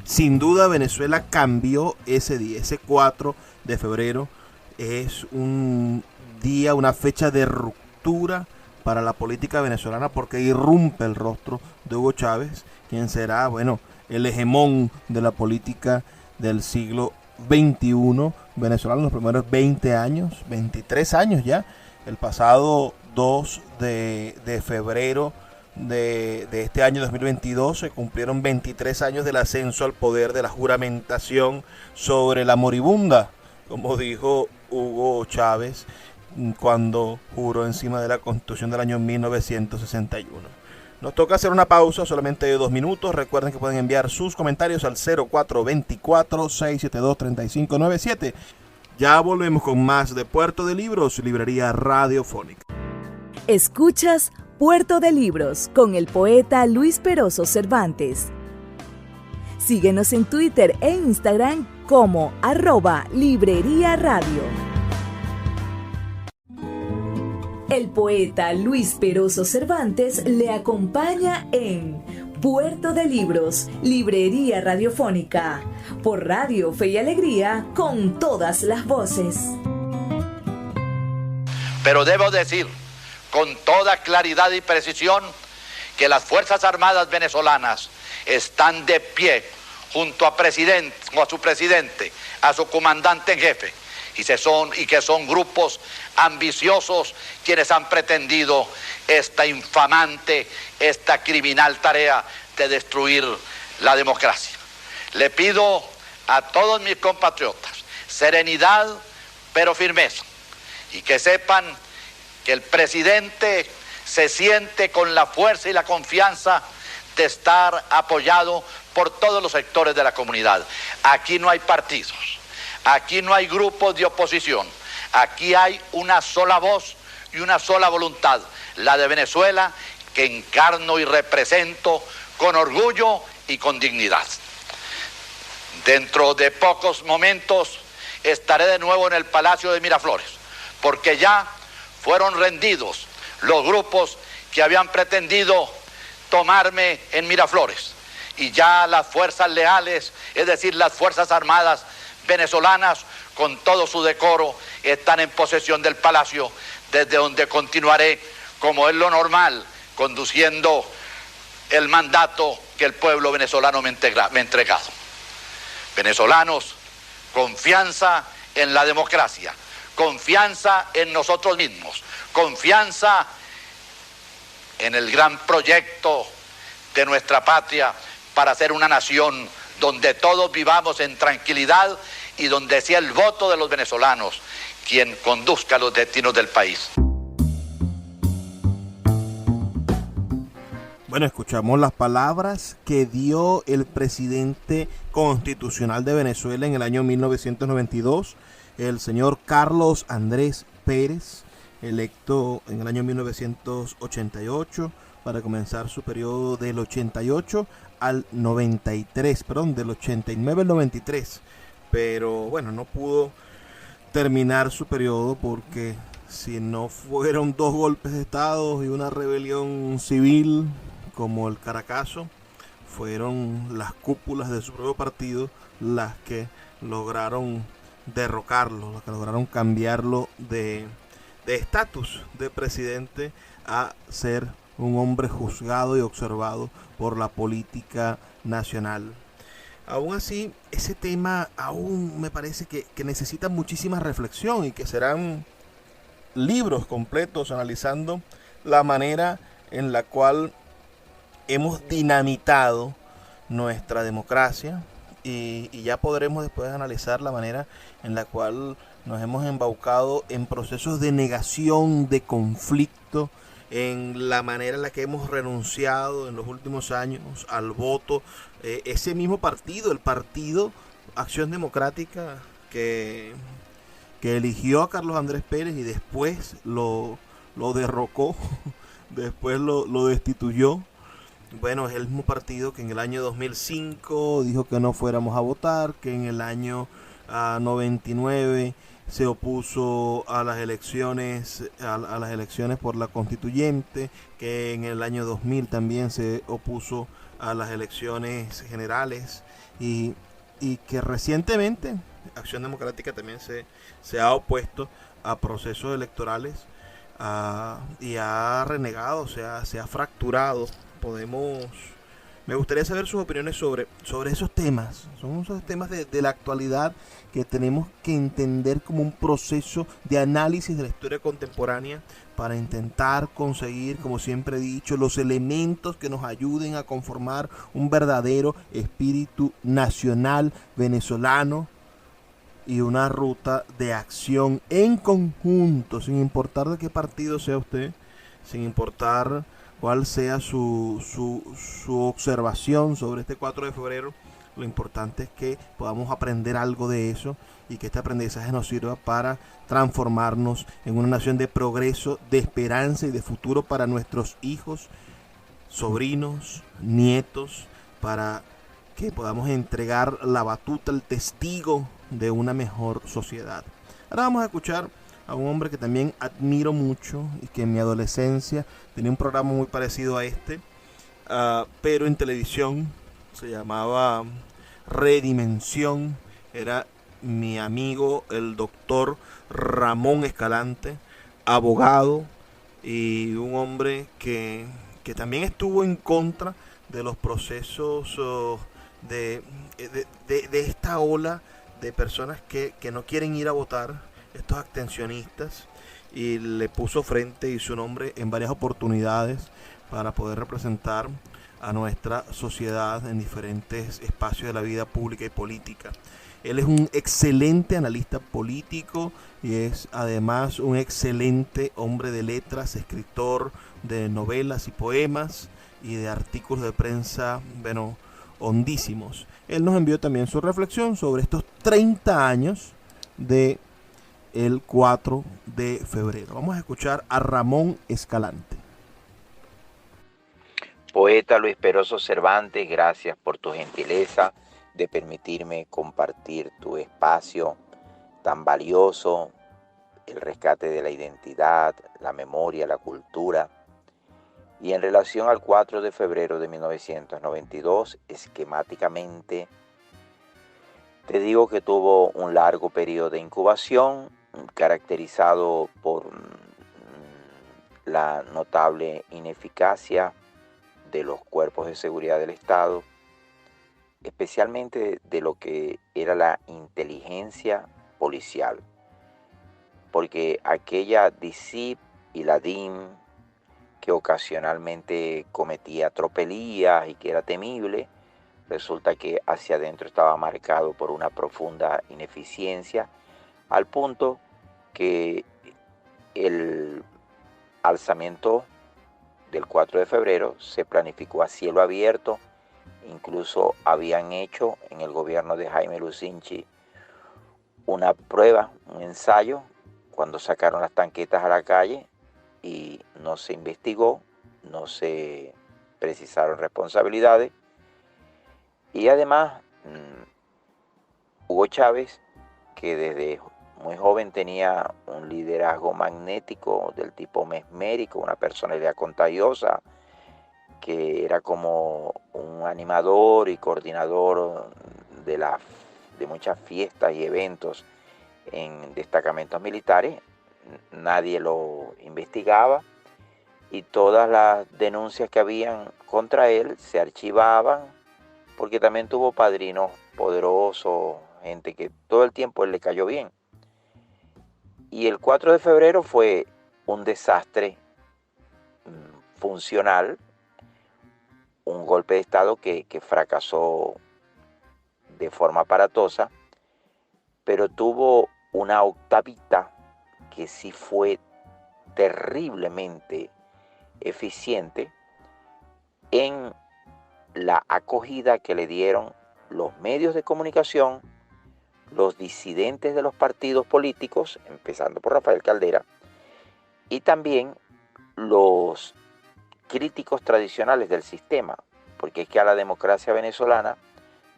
Sin duda Venezuela cambió ese día, ese 4 de febrero es un día, una fecha de ruptura para la política venezolana porque irrumpe el rostro de Hugo Chávez, quien será, bueno, el hegemón de la política del siglo XXI venezolano en los primeros 20 años, 23 años ya. El pasado 2 de febrero de este año 2022 se cumplieron 23 años del ascenso al poder, de la juramentación sobre la moribunda, como dijo Hugo Chávez cuando juró encima de la Constitución del año 1961. Nos toca hacer una pausa solamente de 2 minutos. Recuerden que pueden enviar sus comentarios al 0424-672-3597. Ya volvemos con más de Puerto de Libros, librería radiofónica. Escuchas Puerto de Libros con el poeta Luis Peroso Cervantes. Síguenos en Twitter e Instagram como @Librería Radio. El poeta Luis Peroso Cervantes le acompaña en Puerto de Libros, librería radiofónica, por Radio Fe y Alegría, con todas las voces. Pero debo decir con toda claridad y precisión que las Fuerzas Armadas venezolanas están de pie junto a su presidente, a su comandante en jefe, y que son grupos ambiciosos quienes han pretendido esta infamante, esta criminal tarea de destruir la democracia. Le pido a todos mis compatriotas serenidad pero firmeza, y que sepan que el presidente se siente con la fuerza y la confianza de estar apoyado por todos los sectores de la comunidad. Aquí no hay partidos, aquí no hay grupos de oposición, aquí hay una sola voz y una sola voluntad, la de Venezuela, que encarno y represento con orgullo y con dignidad. Dentro de pocos momentos estaré de nuevo en el Palacio de Miraflores, porque ya fueron rendidos los grupos que habían pretendido tomarme en Miraflores, y ya las fuerzas leales, es decir, las Fuerzas Armadas venezolanas, con todo su decoro, están en posesión del palacio, desde donde continuaré, como es lo normal, conduciendo el mandato que el pueblo venezolano me ha entregado. Venezolanos, confianza en la democracia, confianza en nosotros mismos, confianza en el gran proyecto de nuestra patria para ser una nación donde todos vivamos en tranquilidad y donde sea el voto de los venezolanos quien conduzca los destinos del país. Bueno, escuchamos las palabras que dio el presidente constitucional de Venezuela en el año 1992, el señor Carlos Andrés Pérez, electo en el año 1988 para comenzar su periodo del 88 al 93, perdón, del 89 al 93. Pero bueno, no pudo terminar su periodo porque si no fueron 2 golpes de estado y una rebelión civil como el Caracazo, fueron las cúpulas de su propio partido las que lograron derrocarlo, las que lograron cambiarlo de estatus de presidente a ser un hombre juzgado y observado por la política nacional. Aún así, ese tema aún me parece que necesita muchísima reflexión y que serán libros completos analizando la manera en la cual hemos dinamitado nuestra democracia y ya podremos después analizar la manera en la cual nos hemos embaucado en procesos de negación, de conflicto, en la manera en la que hemos renunciado en los últimos años al voto. Ese mismo partido, el partido Acción Democrática, que eligió a Carlos Andrés Pérez y después lo derrocó después lo destituyó. Bueno, es el mismo partido que en el año 2005 dijo que no fuéramos a votar, que en el año 99 se opuso a las elecciones por la constituyente, que en el año 2000 también se opuso a las elecciones generales y que recientemente Acción Democrática también se ha opuesto a procesos electorales y ha renegado, se ha fracturado. Me gustaría saber sus opiniones sobre esos temas. Son esos temas de la actualidad que tenemos que entender como un proceso de análisis de la historia contemporánea para intentar conseguir, como siempre he dicho, los elementos que nos ayuden a conformar un verdadero espíritu nacional venezolano y una ruta de acción en conjunto, sin importar de qué partido sea usted, sin importar cuál sea su observación sobre este 4 de febrero. Lo importante es que podamos aprender algo de eso y que este aprendizaje nos sirva para transformarnos en una nación de progreso, de esperanza y de futuro para nuestros hijos, sobrinos, nietos, para que podamos entregar la batuta, el testigo de una mejor sociedad. Ahora vamos a escuchar a un hombre que también admiro mucho y que en mi adolescencia tenía un programa muy parecido a este, pero en televisión. Se llamaba Redimensión. Era mi amigo el doctor Ramón Escalante, abogado y un hombre que también estuvo en contra de los procesos de esta ola de personas que no quieren ir a votar, estos abstencionistas, y le puso frente y su nombre en varias oportunidades para poder representar a nuestra sociedad en diferentes espacios de la vida pública y política. Él es un excelente analista político y es además un excelente hombre de letras, escritor de novelas y poemas y de artículos de prensa, bueno, hondísimos. Él nos envió también su reflexión sobre estos 30 años de el 4 de febrero. Vamos a escuchar a Ramón Escalante. Poeta Luis Peroso Cervantes, gracias por tu gentileza de permitirme compartir tu espacio tan valioso, el rescate de la identidad, la memoria, la cultura. Y en relación al 4 de febrero de 1992, esquemáticamente, te digo que tuvo un largo periodo de incubación, caracterizado por la notable ineficacia de los cuerpos de seguridad del Estado, especialmente de lo que era la inteligencia policial, porque aquella DICIP y la DIM, que ocasionalmente cometía tropelías y que era temible, resulta que hacia adentro estaba marcado por una profunda ineficiencia, al punto que el alzamiento del 4 de febrero se planificó a cielo abierto. Incluso habían hecho en el gobierno de Jaime Lucinchi una prueba, un ensayo, cuando sacaron las tanquetas a la calle y no se investigó, no se precisaron responsabilidades. Y además, Hugo Chávez, que desde muy joven tenía un liderazgo magnético del tipo mesmérico, una personalidad contagiosa, que era como un animador y coordinador de muchas fiestas y eventos en destacamentos militares. Nadie lo investigaba y todas las denuncias que habían contra él se archivaban, porque también tuvo padrinos poderosos, gente que todo el tiempo él le cayó bien. Y el 4 de febrero fue un desastre funcional, un golpe de Estado que fracasó de forma aparatosa, pero tuvo una octavita que sí fue terriblemente eficiente en la acogida que le dieron los medios de comunicación, los disidentes de los partidos políticos, empezando por Rafael Caldera, y también los críticos tradicionales del sistema, porque es que a la democracia venezolana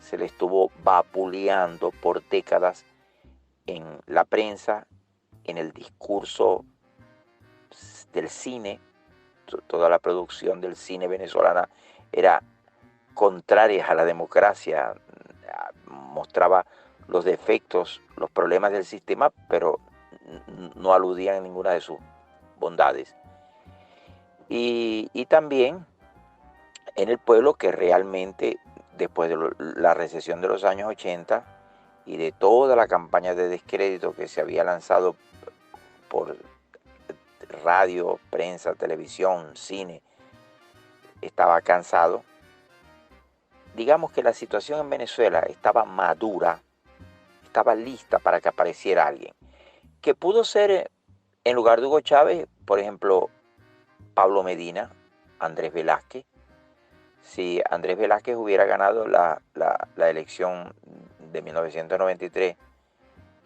se le estuvo vapuleando por décadas en la prensa, en el discurso del cine. Toda la producción del cine venezolana era contraria a la democracia, mostraba los defectos, los problemas del sistema, pero no aludían a ninguna de sus bondades. Y también en el pueblo, que realmente después de la recesión de los años 80 y de toda la campaña de descrédito que se había lanzado por radio, prensa, televisión, cine, estaba cansado. Digamos que la situación en Venezuela estaba madura, estaba lista para que apareciera alguien, que pudo ser, en lugar de Hugo Chávez, por ejemplo, Pablo Medina, Andrés Velázquez. Si Andrés Velázquez hubiera ganado la elección de 1993,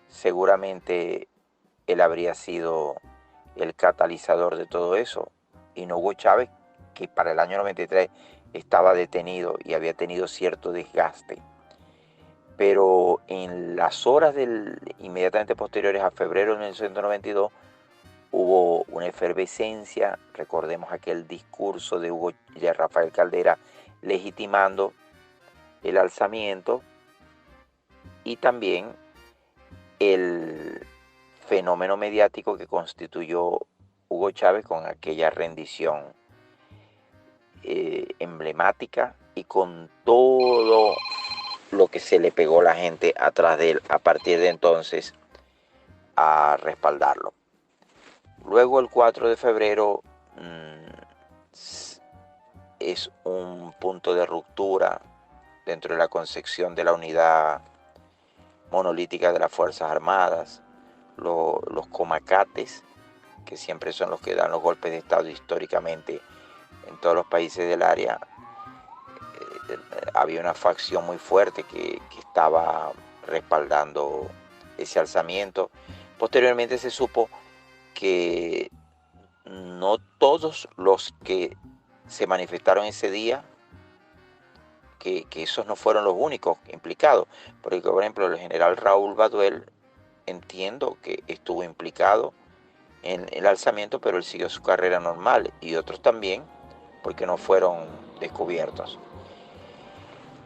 seguramente él habría sido el catalizador de todo eso, y no Hugo Chávez, que para el año 93 estaba detenido y había tenido cierto desgaste. Pero en las horas inmediatamente posteriores a febrero de 1992 hubo una efervescencia. Recordemos aquel discurso de Rafael Caldera legitimando el alzamiento, y también el fenómeno mediático que constituyó Hugo Chávez con aquella rendición emblemática, y con todo lo que se le pegó la gente atrás de él a partir de entonces a respaldarlo. Luego el 4 de febrero es un punto de ruptura dentro de la concepción de la unidad monolítica de las Fuerzas Armadas. Los comacates, que siempre son los que dan los golpes de Estado históricamente en todos los países del área, había una facción muy fuerte que estaba respaldando ese alzamiento. Posteriormente se supo que no todos los que se manifestaron ese día, que esos no fueron los únicos implicados, porque por ejemplo el general Raúl Baduel, entiendo que estuvo implicado en el alzamiento, pero él siguió su carrera normal, y otros también, porque no fueron descubiertos.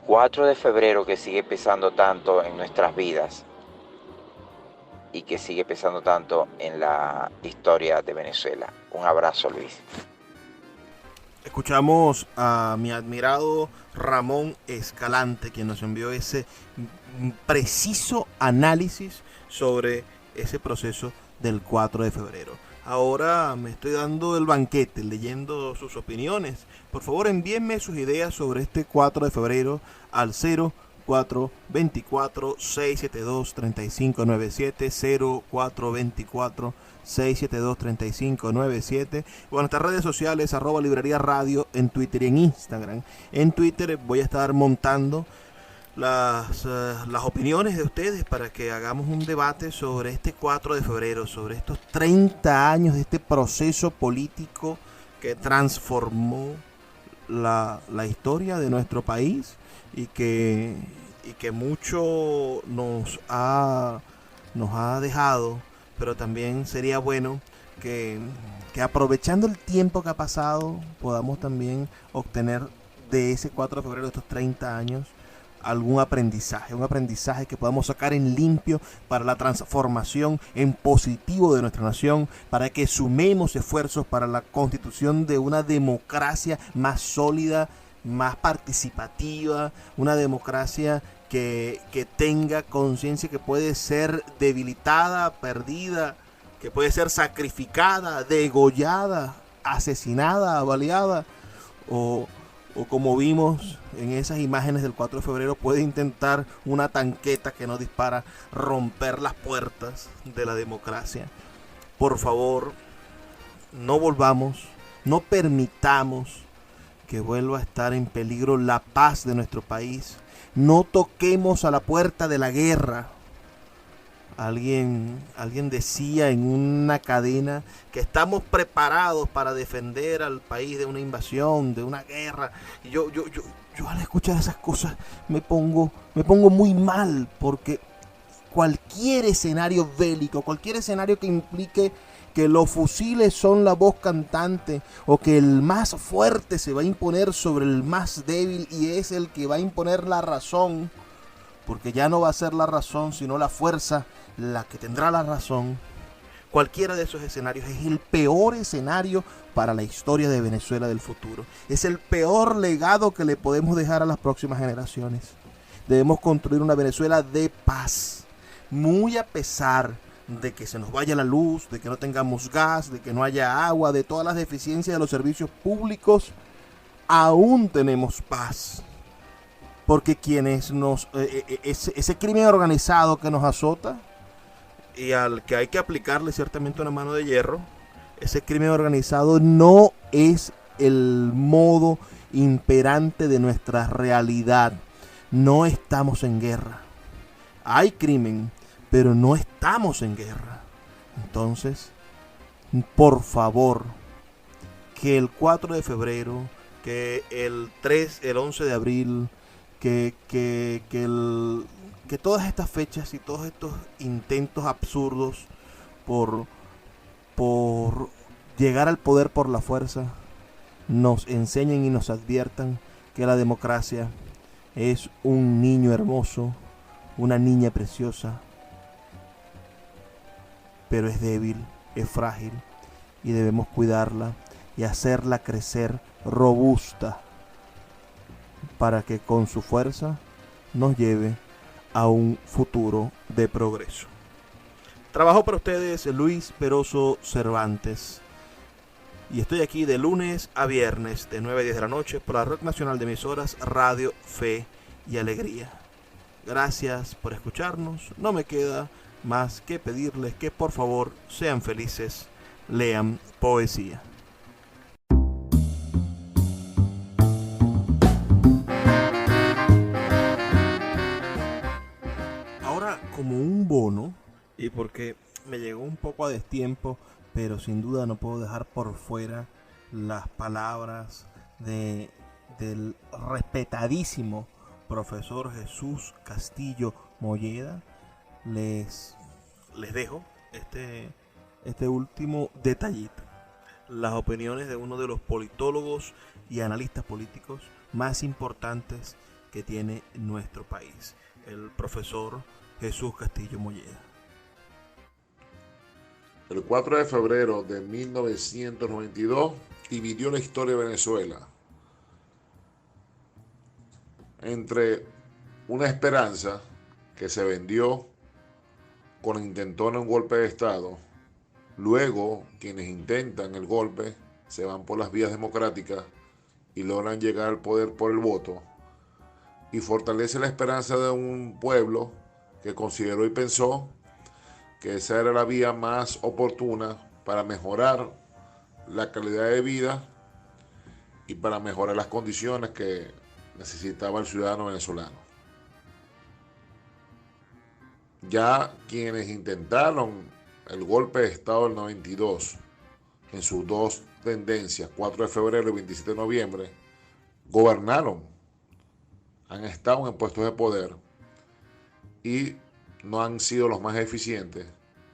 4 de febrero, que sigue pesando tanto en nuestras vidas y que sigue pesando tanto en la historia de Venezuela. Un abrazo, Luis. Escuchamos a mi admirado Ramón Escalante, quien nos envió ese preciso análisis sobre ese proceso del 4 de febrero. Ahora me estoy dando el banquete leyendo sus opiniones. Por favor, envíenme sus ideas sobre este 4 de febrero al 0424-672-3597, 0424-672-3597, o en nuestras redes sociales, @librería radio, en Twitter y en Instagram. En Twitter voy a estar montando las opiniones de ustedes para que hagamos un debate sobre este 4 de febrero, sobre estos 30 años de este proceso político que transformó la historia de nuestro país y que mucho nos ha dejado, pero también sería bueno que aprovechando el tiempo que ha pasado podamos también obtener de ese 4 de febrero, de estos 30 años, algún aprendizaje, un aprendizaje que podamos sacar en limpio para la transformación en positivo de nuestra nación, para que sumemos esfuerzos para la constitución de una democracia más sólida, más participativa, una democracia que tenga conciencia que puede ser debilitada, perdida, que puede ser sacrificada, degollada, asesinada, baleada, o como vimos en esas imágenes del 4 de febrero, puede intentar una tanqueta que no dispara romper las puertas de la democracia. Por favor, no permitamos que vuelva a estar en peligro la paz de nuestro país. No toquemos a la puerta de la guerra. Alguien decía en una cadena que estamos preparados para defender al país de una invasión, de una guerra. Y yo al escuchar esas cosas me pongo muy mal, porque cualquier escenario bélico, cualquier escenario que implique que los fusiles son la voz cantante, o que el más fuerte se va a imponer sobre el más débil y es el que va a imponer la razón, porque ya no va a ser la razón sino la fuerza la que tendrá la razón. Cualquiera de esos escenarios es el peor escenario para la historia de Venezuela del futuro. Es el peor legado que le podemos dejar a las próximas generaciones. Debemos construir una Venezuela de paz, muy a pesar de que se nos vaya la luz, de que no tengamos gas, de que no haya agua, de todas las deficiencias de los servicios públicos. Aún tenemos paz, porque quienes ese crimen organizado que nos azota y al que hay que aplicarle ciertamente una mano de hierro, ese crimen organizado no es el modo imperante de nuestra realidad. No estamos en guerra. Hay crimen, pero no estamos en guerra. Entonces, por favor, que el 4 de febrero, que el 11 de abril, que todas estas fechas y todos estos intentos absurdos por llegar al poder por la fuerza nos enseñen y nos adviertan que la democracia es un niño hermoso, una niña preciosa, pero es débil, es frágil, y debemos cuidarla y hacerla crecer robusta para que con su fuerza nos lleve a un futuro de progreso. Trabajó para ustedes Luis Peroso Cervantes, y estoy aquí de lunes a viernes de 9 a 10 de la noche por la Red Nacional de Emisoras Radio Fe y Alegría. Gracias por escucharnos. No me queda más que pedirles que por favor sean felices, lean poesía. Ahora, como un bono, y porque me llegó un poco a destiempo, pero sin duda no puedo dejar por fuera las palabras del respetadísimo profesor Jesús Castillo Molleda, les dejo este último detallito. Las opiniones de uno de los politólogos y analistas políticos más importantes que tiene nuestro país, el profesor Jesús Castillo Molleda. El 4 de febrero de 1992 dividió la historia de Venezuela entre una esperanza que se vendió con intentona un golpe de Estado. Luego, quienes intentan el golpe se van por las vías democráticas y logran llegar al poder por el voto, y fortalece la esperanza de un pueblo que consideró y pensó que esa era la vía más oportuna para mejorar la calidad de vida y para mejorar las condiciones que necesitaba el ciudadano venezolano. Ya quienes intentaron el golpe de Estado del 92 en sus dos tendencias, 4 de febrero y 27 de noviembre, gobernaron, han estado en puestos de poder y no han sido los más eficientes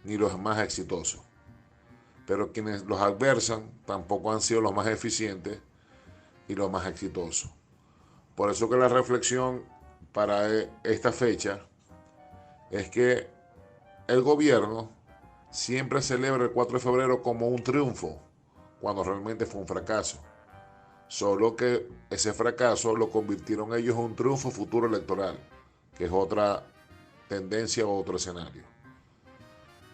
ni los más exitosos. Pero quienes los adversan tampoco han sido los más eficientes y los más exitosos. Por eso que la reflexión para esta fecha es que el gobierno siempre celebra el 4 de febrero como un triunfo, cuando realmente fue un fracaso. Solo que ese fracaso lo convirtieron ellos en un triunfo futuro electoral, que es otra tendencia o otro escenario.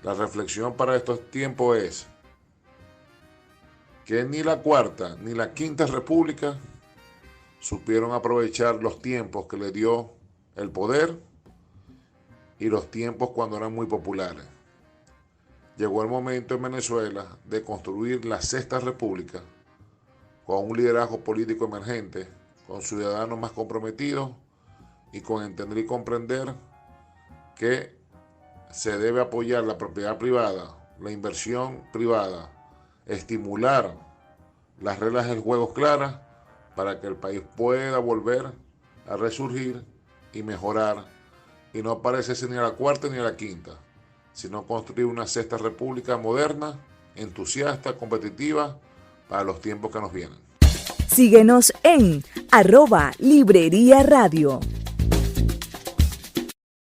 La reflexión para estos tiempos es que ni la Cuarta ni la Quinta República supieron aprovechar los tiempos que le dio el poder y los tiempos cuando eran muy populares. Llegó el momento en Venezuela de construir la Sexta República con un liderazgo político emergente, con ciudadanos más comprometidos y con entender y comprender que se debe apoyar la propiedad privada, la inversión privada, estimular las reglas del juego claras para que el país pueda volver a resurgir y mejorar y no parecerse ni a la cuarta ni a la quinta, sino construir una sexta república moderna, entusiasta, competitiva para los tiempos que nos vienen. Síguenos en @Librería Radio.